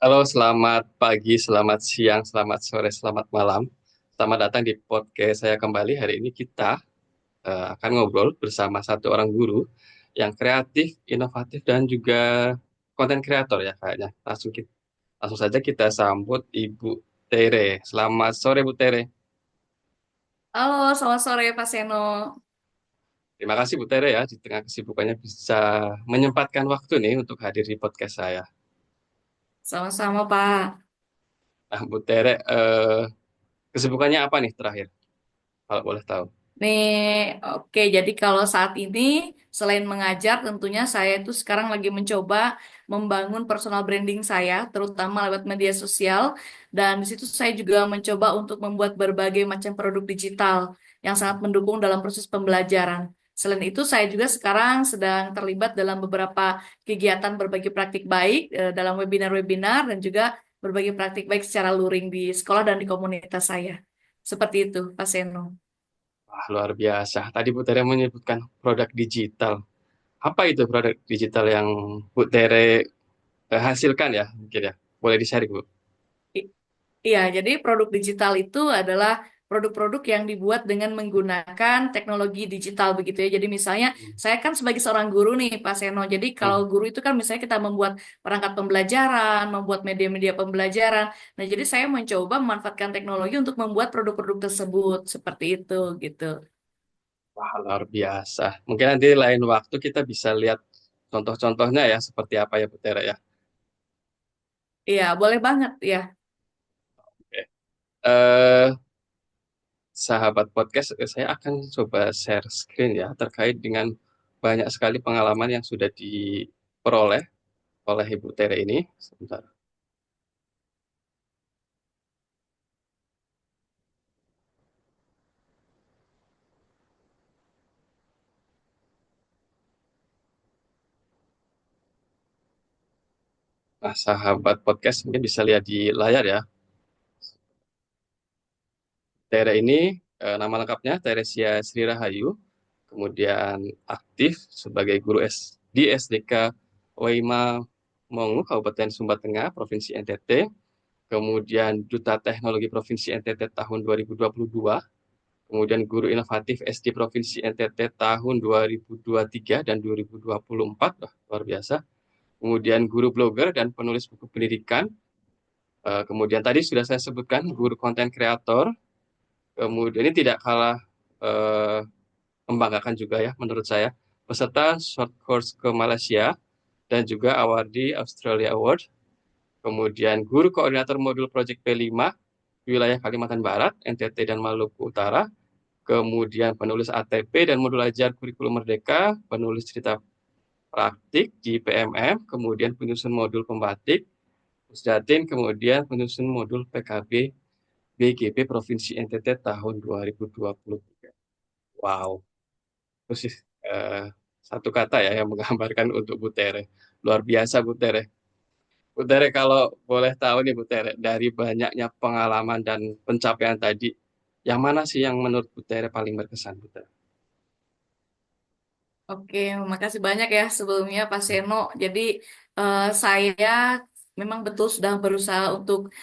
Halo, selamat pagi, selamat siang, selamat sore, selamat malam. Selamat datang di podcast saya kembali. Hari ini kita akan ngobrol bersama satu orang guru yang kreatif, inovatif, dan juga konten kreator ya kayaknya. Langsung saja kita sambut Ibu Tere. Selamat sore, Bu Tere. Halo, selamat sore Pak Seno. Terima kasih Bu Tere ya, di tengah kesibukannya bisa menyempatkan waktu nih untuk hadir di podcast saya. Sama-sama Pak. Nah, Bu Tere, kesibukannya apa nih terakhir, kalau boleh tahu? Nih, oke. Jadi kalau saat ini selain mengajar, tentunya saya itu sekarang lagi mencoba membangun personal branding saya, terutama lewat media sosial. Dan di situ saya juga mencoba untuk membuat berbagai macam produk digital yang sangat mendukung dalam proses pembelajaran. Selain itu, saya juga sekarang sedang terlibat dalam beberapa kegiatan berbagi praktik baik dalam webinar-webinar dan juga berbagi praktik baik secara luring di sekolah dan di komunitas saya. Seperti itu, Pak Seno. Wah, luar biasa. Tadi Bu Tere menyebutkan produk digital. Apa itu produk digital yang Bu Tere hasilkan ya? Mungkin ya. Boleh di-sharing, Bu. I- Iya, jadi produk digital itu adalah produk-produk yang dibuat dengan menggunakan teknologi digital begitu ya. Jadi misalnya saya kan sebagai seorang guru nih Pak Seno. Jadi kalau Hmm. guru itu kan misalnya kita membuat perangkat pembelajaran, membuat media-media pembelajaran. Nah, jadi saya mencoba memanfaatkan teknologi untuk membuat produk-produk tersebut seperti itu gitu. Wah, luar biasa. Mungkin nanti lain waktu kita bisa lihat contoh-contohnya ya, seperti apa ya Bu Tere ya. Iya, boleh banget ya. Oke. Eh, Sahabat podcast, saya akan coba share screen ya, terkait dengan banyak sekali pengalaman yang sudah diperoleh oleh Ibu Tere ini. Sebentar. Nah, sahabat podcast mungkin bisa lihat di layar ya. Tere ini nama lengkapnya Teresia Sri Rahayu, kemudian aktif sebagai guru di SDK Waima Mongu, Kabupaten Sumba Tengah, Provinsi NTT, kemudian Duta Teknologi Provinsi NTT tahun 2022, kemudian guru inovatif SD Provinsi NTT tahun 2023 dan 2024, wah, luar biasa. Kemudian guru blogger dan penulis buku pendidikan. Kemudian tadi sudah saya sebutkan guru konten kreator. Kemudian ini tidak kalah eh, membanggakan juga ya menurut saya. Peserta short course ke Malaysia dan juga awardee Australia Award. Kemudian guru koordinator modul Project P5 wilayah Kalimantan Barat, NTT dan Maluku Utara. Kemudian penulis ATP dan modul ajar kurikulum Merdeka, penulis cerita praktik di PMM, kemudian penyusun modul pembatik, Pusdatin, kemudian penyusun modul PKB BGP Provinsi NTT tahun 2023. Wow, itu sih eh, satu kata ya yang menggambarkan untuk Bu Tere. Luar biasa Bu Tere. Bu Tere, kalau boleh tahu nih Bu Tere, dari banyaknya pengalaman dan pencapaian tadi, yang mana sih yang menurut Bu Tere paling berkesan Bu Tere? Oke, makasih banyak ya sebelumnya Pak Seno. Jadi saya memang betul sudah berusaha untuk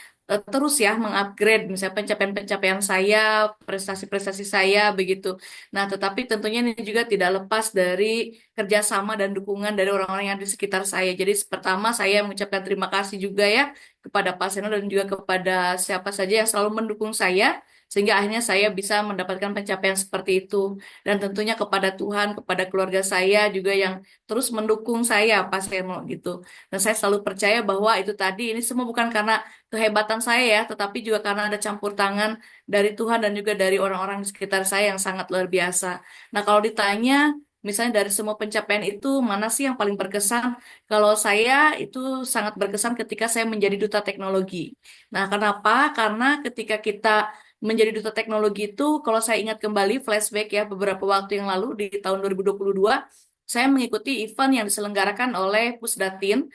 terus ya mengupgrade misalnya pencapaian-pencapaian saya, prestasi-prestasi saya begitu. Nah, tetapi tentunya ini juga tidak lepas dari kerjasama dan dukungan dari orang-orang yang di sekitar saya. Jadi pertama saya mengucapkan terima kasih juga ya kepada Pak Seno dan juga kepada siapa saja yang selalu mendukung saya sehingga akhirnya saya bisa mendapatkan pencapaian seperti itu dan tentunya kepada Tuhan, kepada keluarga saya juga yang terus mendukung saya Pak Seno gitu. Dan saya selalu percaya bahwa itu tadi ini semua bukan karena kehebatan saya ya, tetapi juga karena ada campur tangan dari Tuhan dan juga dari orang-orang di sekitar saya yang sangat luar biasa. Nah, kalau ditanya misalnya dari semua pencapaian itu mana sih yang paling berkesan? Kalau saya itu sangat berkesan ketika saya menjadi duta teknologi. Nah, kenapa? Karena ketika kita menjadi duta teknologi itu, kalau saya ingat kembali flashback ya beberapa waktu yang lalu di tahun 2022, saya mengikuti event yang diselenggarakan oleh Pusdatin,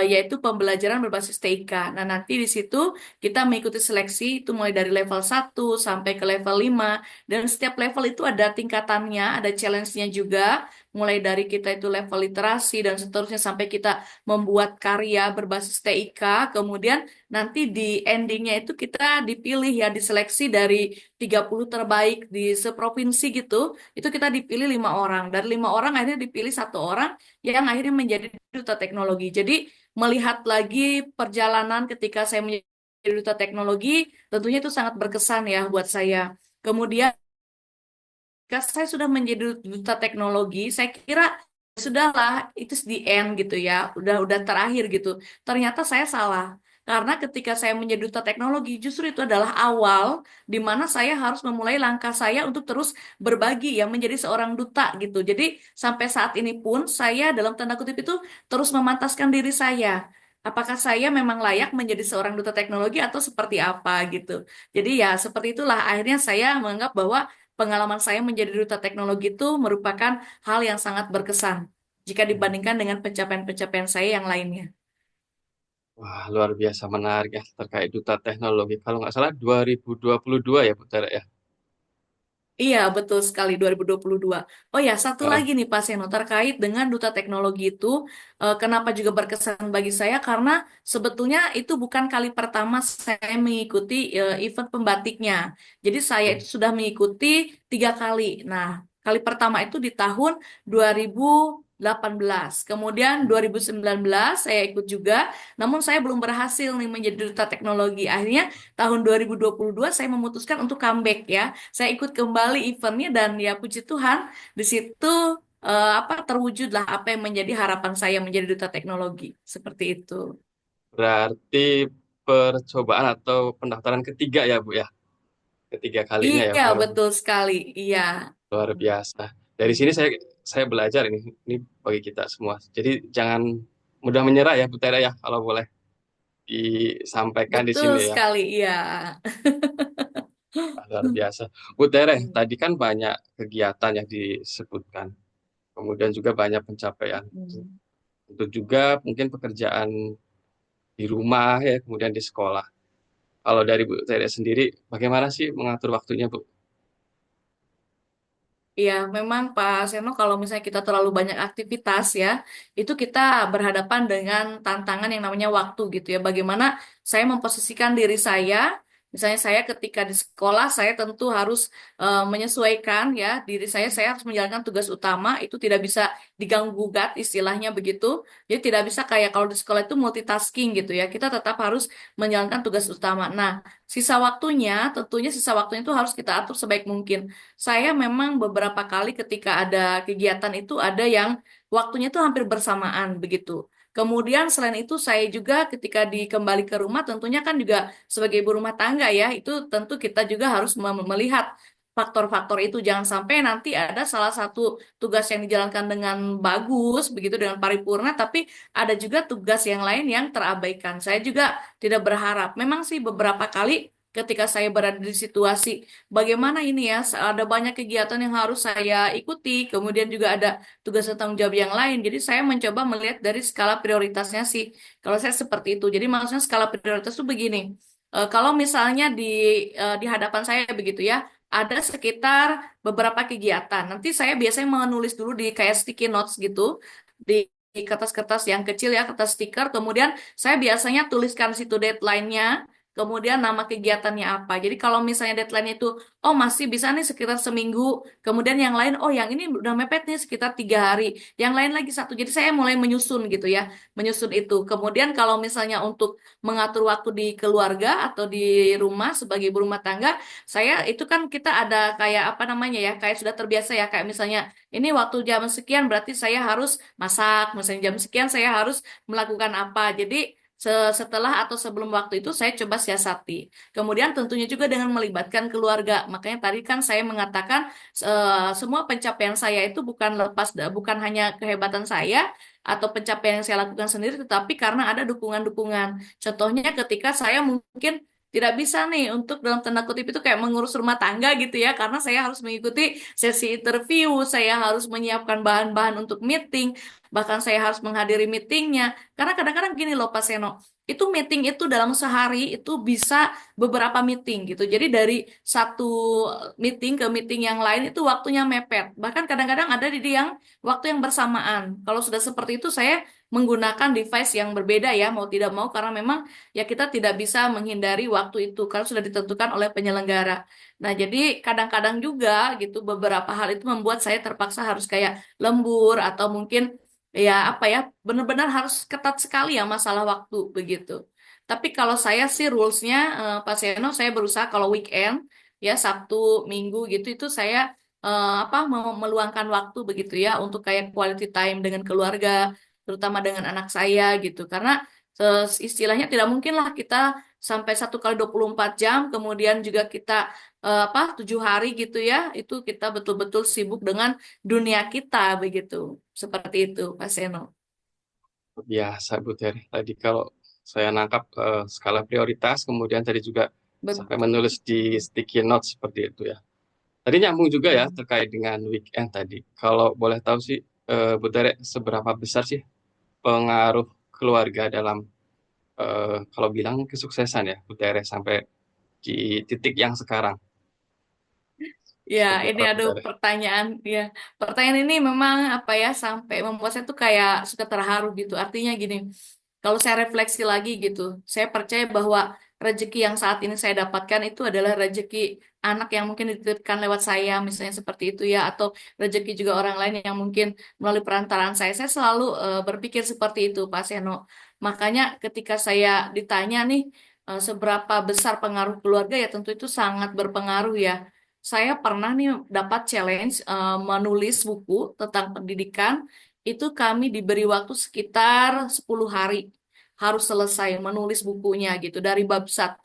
yaitu pembelajaran berbasis TIK. Nah, nanti di situ kita mengikuti seleksi itu mulai dari level 1 sampai ke level 5, dan setiap level itu ada tingkatannya, ada challenge-nya juga. mulai dari kita itu level literasi dan seterusnya sampai kita membuat karya berbasis TIK, kemudian nanti di endingnya itu kita dipilih ya, diseleksi dari 30 terbaik di seprovinsi gitu, itu kita dipilih 5 orang. Dari 5 orang akhirnya dipilih 1 orang yang akhirnya menjadi duta teknologi. Jadi melihat lagi perjalanan ketika saya menjadi duta teknologi, tentunya itu sangat berkesan ya buat saya. Kemudian ketika saya sudah menjadi duta teknologi, saya kira sudahlah itu the end gitu ya, udah terakhir gitu. Ternyata saya salah. Karena ketika saya menjadi duta teknologi, justru itu adalah awal di mana saya harus memulai langkah saya untuk terus berbagi ya menjadi seorang duta gitu. Jadi sampai saat ini pun saya dalam tanda kutip itu terus memantaskan diri saya. Apakah saya memang layak menjadi seorang duta teknologi atau seperti apa gitu. Jadi ya seperti itulah akhirnya saya menganggap bahwa pengalaman saya menjadi duta teknologi itu merupakan hal yang sangat berkesan jika dibandingkan dengan pencapaian-pencapaian saya yang lainnya. Wah, luar biasa menarik ya terkait duta teknologi. Kalau nggak salah 2022 ya, Bu Tere ya. Iya, betul sekali 2022. Oh ya, satu Heeh. lagi nih Pak Seno terkait dengan duta teknologi itu, kenapa juga berkesan bagi saya karena sebetulnya itu bukan kali pertama saya mengikuti event pembatiknya. Jadi saya Hmm. itu sudah mengikuti 3 kali. Nah, kali pertama itu di tahun 2018. Kemudian 2019 saya ikut juga, namun saya belum berhasil nih menjadi duta teknologi. Akhirnya tahun 2022 saya memutuskan untuk comeback ya. Saya ikut kembali eventnya dan ya puji Tuhan di situ apa terwujudlah apa yang menjadi harapan saya menjadi duta teknologi seperti itu. Berarti percobaan atau pendaftaran ketiga ya, Bu ya. Ketiga kalinya ya Iya baru betul sekali. Iya. luar biasa. Dari sini saya belajar ini bagi kita semua. Jadi jangan mudah menyerah ya, Bu Tere ya, kalau boleh disampaikan di Betul sini ya. sekali. Iya. Wah, luar biasa. Bu Tere, tadi kan banyak kegiatan yang disebutkan. Kemudian juga banyak pencapaian. Hmm. Tentu juga mungkin pekerjaan di rumah ya, kemudian di sekolah. Kalau dari Bu Tere sendiri, bagaimana sih mengatur waktunya, Bu? Iya, memang Pak Seno kalau misalnya kita terlalu banyak aktivitas ya, itu kita berhadapan dengan tantangan yang namanya waktu gitu ya. Bagaimana saya memposisikan diri saya, misalnya saya ketika di sekolah saya tentu harus menyesuaikan ya diri saya harus menjalankan tugas utama, itu tidak bisa diganggu gugat istilahnya begitu. Jadi tidak bisa kayak kalau di sekolah itu multitasking gitu ya. Kita tetap harus menjalankan tugas utama. Nah, sisa waktunya itu harus kita atur sebaik mungkin. Saya memang beberapa kali ketika ada kegiatan itu ada yang waktunya itu hampir bersamaan begitu. Kemudian selain itu saya juga ketika kembali ke rumah tentunya kan juga sebagai ibu rumah tangga ya, itu tentu kita juga harus melihat faktor-faktor itu jangan sampai nanti ada salah satu tugas yang dijalankan dengan bagus begitu dengan paripurna tapi ada juga tugas yang lain yang terabaikan. Saya juga tidak berharap. Memang sih beberapa kali ketika saya berada di situasi bagaimana ini ya, ada banyak kegiatan yang harus saya ikuti, kemudian juga ada tugas dan tanggung jawab yang lain. Jadi saya mencoba melihat dari skala prioritasnya sih. Kalau saya seperti itu. Jadi maksudnya skala prioritas itu begini. Kalau misalnya di hadapan saya begitu ya, ada sekitar beberapa kegiatan. Nanti saya biasanya menulis dulu di kayak sticky notes gitu, di kertas-kertas yang kecil ya, kertas stiker. Kemudian saya biasanya tuliskan situ deadline-nya, kemudian nama kegiatannya apa. Jadi kalau misalnya deadline itu, oh masih bisa nih sekitar seminggu, kemudian yang lain, oh yang ini udah mepet nih sekitar 3 hari, yang lain lagi satu. Jadi saya mulai menyusun gitu ya, menyusun itu. Kemudian kalau misalnya untuk mengatur waktu di keluarga atau di rumah sebagai ibu rumah tangga, saya itu kan kita ada kayak apa namanya ya, kayak sudah terbiasa ya, kayak misalnya ini waktu jam sekian berarti saya harus masak, misalnya jam sekian saya harus melakukan apa. Jadi setelah atau sebelum waktu itu saya coba siasati. Kemudian tentunya juga dengan melibatkan keluarga. Makanya tadi kan saya mengatakan semua pencapaian saya itu bukan hanya kehebatan saya atau pencapaian yang saya lakukan sendiri, tetapi karena ada dukungan-dukungan. Contohnya ketika saya mungkin tidak bisa nih untuk dalam tanda kutip itu kayak mengurus rumah tangga gitu ya, karena saya harus mengikuti sesi interview, saya harus menyiapkan bahan-bahan untuk meeting, bahkan saya harus menghadiri meetingnya. Karena kadang-kadang gini loh Pak Seno, itu meeting itu dalam sehari itu bisa beberapa meeting gitu. Jadi dari satu meeting ke meeting yang lain itu waktunya mepet. Bahkan kadang-kadang ada di yang waktu yang bersamaan. Kalau sudah seperti itu saya menggunakan device yang berbeda ya, mau tidak mau karena memang ya kita tidak bisa menghindari waktu itu karena sudah ditentukan oleh penyelenggara. Nah, jadi kadang-kadang juga gitu beberapa hal itu membuat saya terpaksa harus kayak lembur atau mungkin ya apa ya benar-benar harus ketat sekali ya masalah waktu begitu. Tapi kalau saya sih rulesnya Pak Seno saya berusaha kalau weekend ya Sabtu Minggu gitu itu saya apa mau meluangkan waktu begitu ya untuk kayak quality time dengan keluarga terutama dengan anak saya gitu karena istilahnya tidak mungkin lah kita sampai 1 kali 24 jam kemudian juga kita apa 7 hari gitu ya itu kita betul-betul sibuk dengan dunia kita begitu seperti itu Pak Seno. Biasa Bu Tere. Tadi kalau saya nangkap skala prioritas, kemudian tadi juga sampai Betul. menulis di sticky notes seperti itu ya. Tadi nyambung juga ya terkait dengan weekend tadi. Kalau boleh tahu sih, Bu Tere, seberapa besar sih pengaruh keluarga dalam kalau bilang kesuksesan ya Bu Tere sampai di titik yang sekarang? Ya, ini Seberapa Bu aduh Tere? pertanyaan ya. Pertanyaan ini memang apa ya sampai membuat saya tuh kayak suka terharu gitu. Artinya gini, kalau saya refleksi lagi gitu, saya percaya bahwa rezeki yang saat ini saya dapatkan itu adalah rezeki anak yang mungkin dititipkan lewat saya, misalnya seperti itu ya, atau rezeki juga orang lain yang mungkin melalui perantaraan saya. Saya selalu berpikir seperti itu, Pak Seno. Makanya ketika saya ditanya nih, seberapa besar pengaruh keluarga ya tentu itu sangat berpengaruh ya. Saya pernah nih dapat challenge menulis buku tentang pendidikan itu kami diberi waktu sekitar 10 hari harus selesai menulis bukunya gitu dari bab 1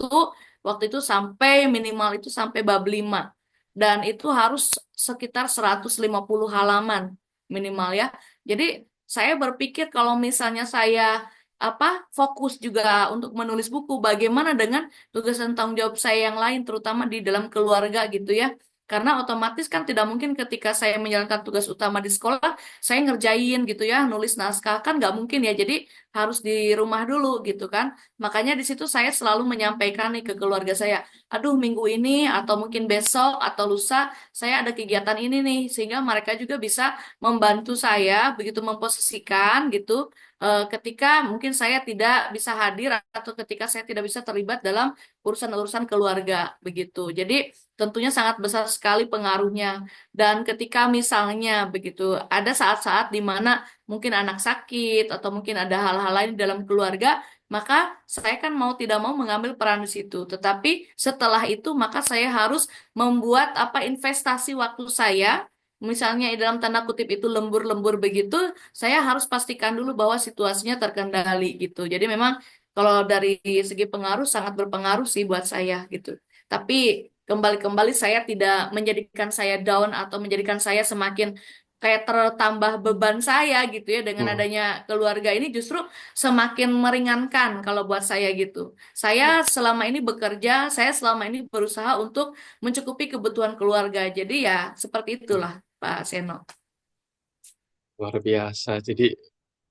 waktu itu sampai minimal itu sampai bab 5 dan itu harus sekitar 150 halaman minimal ya. Jadi saya berpikir kalau misalnya saya apa fokus juga untuk menulis buku bagaimana dengan tugas dan tanggung jawab saya yang lain terutama di dalam keluarga gitu ya. Karena otomatis kan tidak mungkin ketika saya menjalankan tugas utama di sekolah saya ngerjain gitu ya, nulis naskah kan nggak mungkin ya. Jadi harus di rumah dulu gitu kan. Makanya di situ saya selalu menyampaikan nih ke keluarga saya, aduh minggu ini atau mungkin besok atau lusa saya ada kegiatan ini nih, sehingga mereka juga bisa membantu saya begitu memposisikan gitu ketika mungkin saya tidak bisa hadir atau ketika saya tidak bisa terlibat dalam urusan-urusan keluarga begitu. Jadi tentunya sangat besar sekali pengaruhnya. Dan ketika misalnya begitu ada saat-saat di mana mungkin anak sakit atau mungkin ada hal-hal lain dalam keluarga, maka saya kan mau tidak mau mengambil peran di situ. Tetapi setelah itu maka saya harus membuat apa investasi waktu saya. Misalnya dalam tanda kutip itu lembur-lembur begitu, saya harus pastikan dulu bahwa situasinya terkendali gitu. Jadi memang kalau dari segi pengaruh sangat berpengaruh sih buat saya gitu. Tapi kembali-kembali saya tidak menjadikan saya down atau menjadikan saya semakin kayak tertambah beban saya gitu ya dengan Hmm. adanya keluarga ini justru semakin meringankan kalau buat saya gitu. Saya selama ini bekerja, saya selama ini berusaha untuk mencukupi kebutuhan keluarga. Jadi ya seperti itulah Pak Seno. Luar biasa. Jadi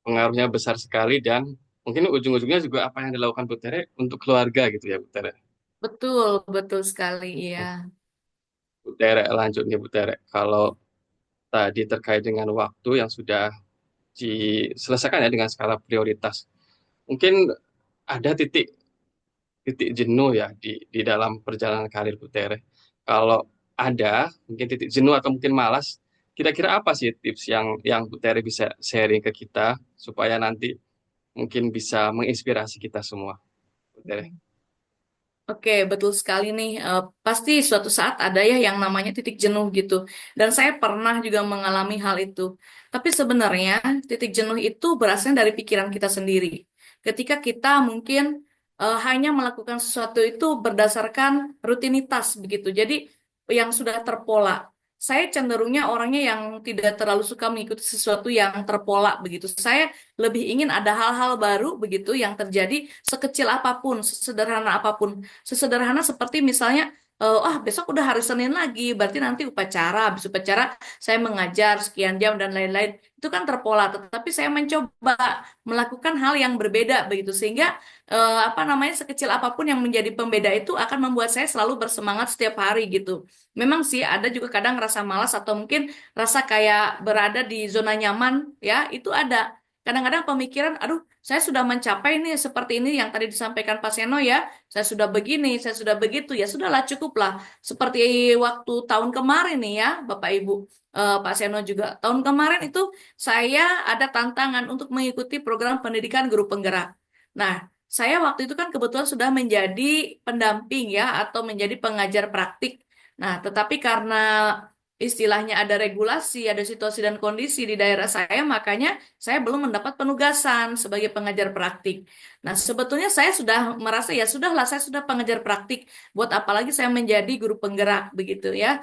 pengaruhnya besar sekali dan mungkin ujung-ujungnya juga apa yang dilakukan Bu Tere untuk keluarga gitu ya Bu Tere. Betul, betul sekali, iya. Bu Tere lanjut nih Bu Tere. Kalau tadi terkait dengan waktu yang sudah diselesaikan ya dengan skala prioritas. Mungkin ada titik titik jenuh ya di dalam perjalanan karir Bu Tere. Kalau ada mungkin titik jenuh atau mungkin malas, kira-kira apa sih tips yang Bu Tere bisa sharing ke kita supaya nanti mungkin bisa menginspirasi kita semua, Bu Tere? Oke, betul sekali nih. Pasti suatu saat ada ya yang namanya titik jenuh gitu. Dan saya pernah juga mengalami hal itu. Tapi sebenarnya titik jenuh itu berasal dari pikiran kita sendiri. Ketika kita mungkin hanya melakukan sesuatu itu berdasarkan rutinitas begitu. Jadi yang sudah terpola. Saya cenderungnya orangnya yang tidak terlalu suka mengikuti sesuatu yang terpola begitu. Saya lebih ingin ada hal-hal baru begitu yang terjadi sekecil apapun, sesederhana apapun. Sesederhana seperti misalnya besok udah hari Senin lagi, berarti nanti upacara, habis upacara saya mengajar sekian jam dan lain-lain. Itu kan terpola, tetapi saya mencoba melakukan hal yang berbeda begitu sehingga apa namanya sekecil apapun yang menjadi pembeda itu akan membuat saya selalu bersemangat setiap hari gitu. Memang sih ada juga kadang rasa malas atau mungkin rasa kayak berada di zona nyaman ya, itu ada. Kadang-kadang pemikiran, aduh, saya sudah mencapai nih seperti ini yang tadi disampaikan Pak Seno ya, saya sudah begini, saya sudah begitu, ya sudahlah cukuplah. Seperti waktu tahun kemarin nih ya, Bapak Ibu, Pak Seno juga. Tahun kemarin itu saya ada tantangan untuk mengikuti program pendidikan guru penggerak. Nah, saya waktu itu kan kebetulan sudah menjadi pendamping ya, atau menjadi pengajar praktik. Nah, tetapi karena istilahnya ada regulasi, ada situasi dan kondisi di daerah saya, makanya saya belum mendapat penugasan sebagai pengajar praktik. Nah, sebetulnya saya sudah merasa ya sudahlah, saya sudah pengajar praktik. Buat apalagi saya menjadi guru penggerak begitu ya.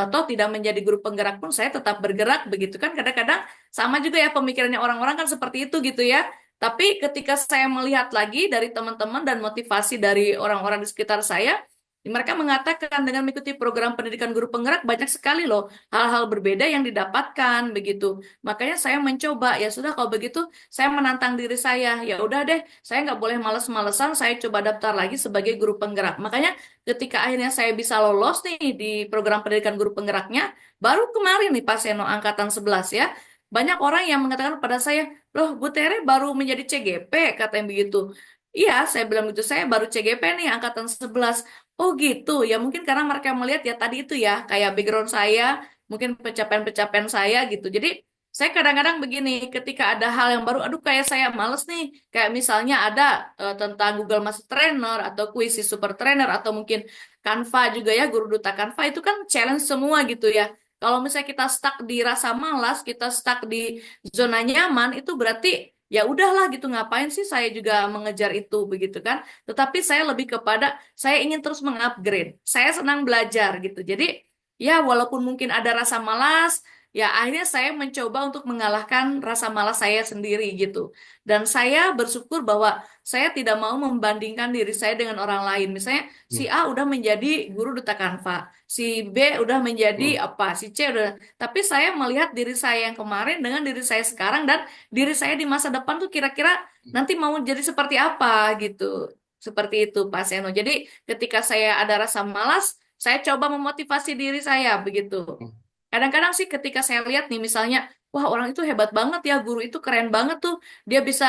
Toh tidak menjadi guru penggerak pun saya tetap bergerak begitu kan. Kadang-kadang sama juga ya pemikirannya orang-orang kan seperti itu gitu ya. Tapi ketika saya melihat lagi dari teman-teman dan motivasi dari orang-orang di sekitar saya, mereka mengatakan dengan mengikuti program pendidikan guru penggerak banyak sekali loh hal-hal berbeda yang didapatkan begitu. Makanya saya mencoba, ya sudah kalau begitu saya menantang diri saya. Ya udah deh, saya nggak boleh males-malesan, saya coba daftar lagi sebagai guru penggerak. Makanya ketika akhirnya saya bisa lolos nih di program pendidikan guru penggeraknya, baru kemarin nih Pak Seno angkatan 11 ya. Banyak orang yang mengatakan pada saya, loh Bu Tere baru menjadi CGP, katanya begitu. Iya, saya bilang gitu, saya baru CGP nih angkatan 11. Oh gitu, ya mungkin karena mereka melihat ya tadi itu ya, kayak background saya, mungkin pencapaian-pencapaian saya gitu. Jadi saya kadang-kadang begini, ketika ada hal yang baru, aduh kayak saya males nih. Kayak misalnya ada tentang Google Master Trainer atau Quizy Super Trainer atau mungkin Canva juga ya, Guru Duta Canva itu kan challenge semua gitu ya. Kalau misalnya kita stuck di rasa malas, kita stuck di zona nyaman, itu berarti ya udahlah gitu, ngapain sih saya juga mengejar itu begitu kan. Tetapi saya lebih kepada saya ingin terus mengupgrade. Saya senang belajar gitu. Jadi ya walaupun mungkin ada rasa malas, ya akhirnya saya mencoba untuk mengalahkan rasa malas saya sendiri gitu. Dan saya bersyukur bahwa saya tidak mau membandingkan diri saya dengan orang lain. Misalnya si Hmm. A udah menjadi guru duta Canva, si B udah menjadi Hmm. apa, si C udah. Tapi saya melihat diri saya yang kemarin dengan diri saya sekarang dan diri saya di masa depan tuh kira-kira nanti mau jadi seperti apa gitu. Seperti itu, Pak Seno. Jadi, ketika saya ada rasa malas, saya coba memotivasi diri saya begitu. Hmm. Kadang-kadang sih ketika saya lihat nih misalnya, wah orang itu hebat banget ya, guru itu keren banget tuh. Dia bisa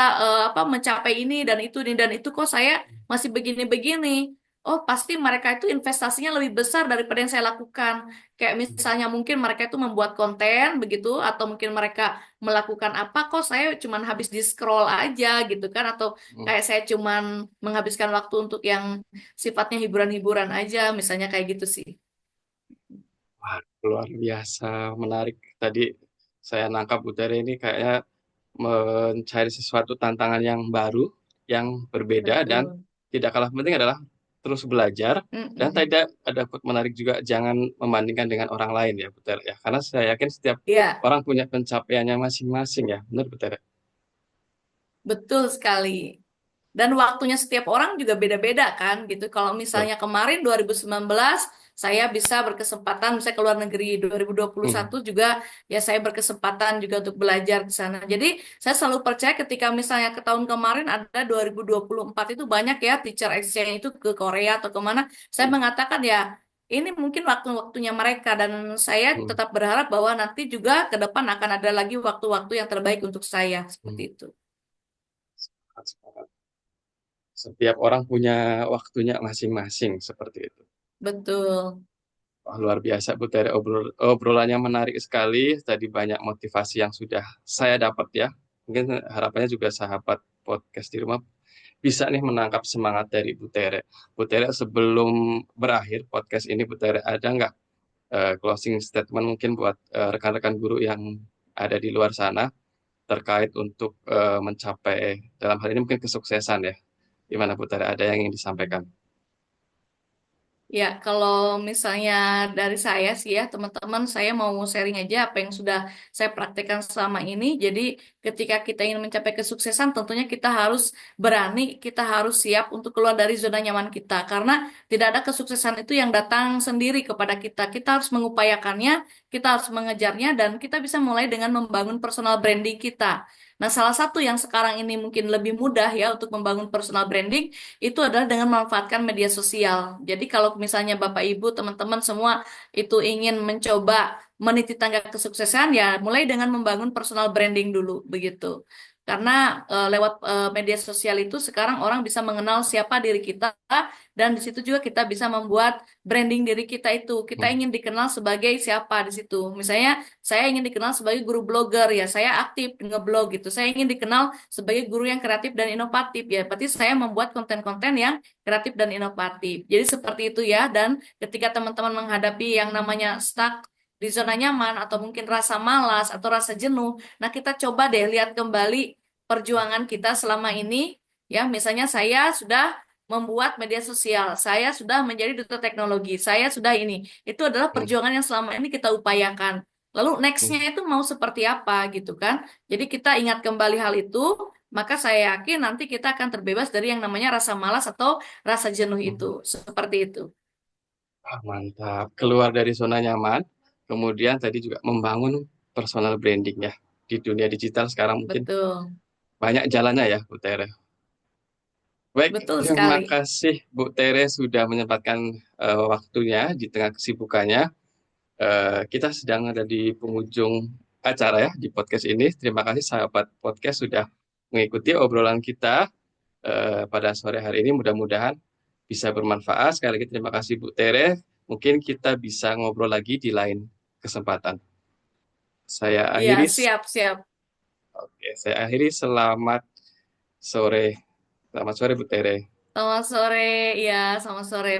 apa mencapai ini dan itu kok saya masih begini-begini. Oh, pasti mereka itu investasinya lebih besar daripada yang saya lakukan. Kayak misalnya mungkin mereka itu membuat konten begitu atau mungkin mereka melakukan apa kok saya cuman habis di scroll aja gitu kan atau Hmm. kayak saya cuman menghabiskan waktu untuk yang sifatnya hiburan-hiburan aja misalnya kayak gitu sih. Wah, luar biasa menarik. Tadi saya nangkap Bu Tere ini kayaknya mencari sesuatu tantangan yang baru, yang berbeda, dan Betul. tidak kalah penting adalah terus belajar. Dan Mm-mm. tidak ada quote menarik juga, jangan membandingkan dengan orang lain ya, Bu Tere, ya. Karena saya yakin setiap Ya, orang punya pencapaiannya masing-masing ya, benar Bu Tere? betul sekali. Dan waktunya setiap orang juga beda-beda kan gitu. Kalau Betul. misalnya kemarin 2019 saya bisa berkesempatan misalnya ke luar negeri, Hmm. 2021 juga ya saya berkesempatan juga untuk belajar di sana. Jadi saya selalu percaya ketika misalnya ke tahun kemarin ada 2024 itu banyak ya teacher exchange itu ke Korea atau kemana. Saya Hmm. mengatakan ya ini mungkin waktu-waktunya mereka dan saya Hmm. tetap berharap bahwa nanti juga ke depan akan ada lagi waktu-waktu yang terbaik untuk saya seperti Hmm. itu. Sepakat, sepakat. Setiap orang punya waktunya masing-masing seperti itu. Betul. Wah, luar biasa Bu Tere, obrolannya menarik sekali. Tadi banyak motivasi yang sudah saya dapat ya. Mungkin harapannya juga sahabat podcast di rumah bisa nih menangkap semangat dari Bu Tere. Bu Tere, sebelum berakhir podcast ini, Bu Tere, ada nggak closing statement mungkin buat rekan-rekan guru yang ada di luar sana terkait untuk mencapai dalam hal ini mungkin kesuksesan ya. Gimana Bu Tere, ada yang ingin disampaikan? Ya, kalau misalnya dari saya sih ya, teman-teman, saya mau sharing aja apa yang sudah saya praktekkan selama ini. Jadi, ketika kita ingin mencapai kesuksesan, tentunya kita harus berani, kita harus siap untuk keluar dari zona nyaman kita. Karena tidak ada kesuksesan itu yang datang sendiri kepada kita. Kita harus mengupayakannya, kita harus mengejarnya, dan kita bisa mulai dengan membangun personal branding kita. Nah, salah satu yang sekarang ini mungkin lebih mudah ya untuk membangun personal branding itu adalah dengan memanfaatkan media sosial. Jadi kalau misalnya Bapak Ibu, teman-teman semua itu ingin mencoba meniti tangga kesuksesan, ya mulai dengan membangun personal branding dulu begitu. Karena lewat media sosial itu sekarang orang bisa mengenal siapa diri kita dan di situ juga kita bisa membuat branding diri kita itu. Kita Hmm. ingin dikenal sebagai siapa di situ. Misalnya saya ingin dikenal sebagai guru blogger ya, saya aktif ngeblog gitu. Saya ingin dikenal sebagai guru yang kreatif dan inovatif ya. Berarti saya membuat konten-konten yang kreatif dan inovatif. Jadi seperti itu ya. Dan ketika teman-teman menghadapi yang namanya stuck di zona nyaman atau mungkin rasa malas atau rasa jenuh, nah kita coba deh lihat kembali perjuangan kita selama ini. Ya, misalnya saya sudah membuat media sosial, saya sudah menjadi duta teknologi, saya sudah ini. Itu adalah Hmm. perjuangan yang selama ini kita upayakan. Lalu Hmm. nextnya itu mau seperti apa gitu kan? Jadi kita ingat kembali hal itu, maka saya yakin nanti kita akan terbebas dari yang namanya rasa malas atau rasa jenuh Hmm. itu. Seperti itu. Mantap. Keluar dari zona nyaman, kemudian tadi juga membangun personal branding ya. Di dunia digital sekarang mungkin Betul. banyak jalannya ya, Bu Tere. Baik, Betul terima sekali. kasih Bu Tere sudah menyempatkan waktunya di tengah kesibukannya. Kita sedang ada di penghujung acara ya di podcast ini. Terima kasih sahabat podcast sudah mengikuti obrolan kita pada sore hari ini. Mudah-mudahan bisa bermanfaat. Sekali lagi terima kasih Bu Tere. Mungkin kita bisa ngobrol lagi di lain kesempatan. Saya Iya, akhiri, siap-siap. oke, saya akhiri selamat sore. Selamat sore Bu Tere. Selamat sore, ya, selamat sore.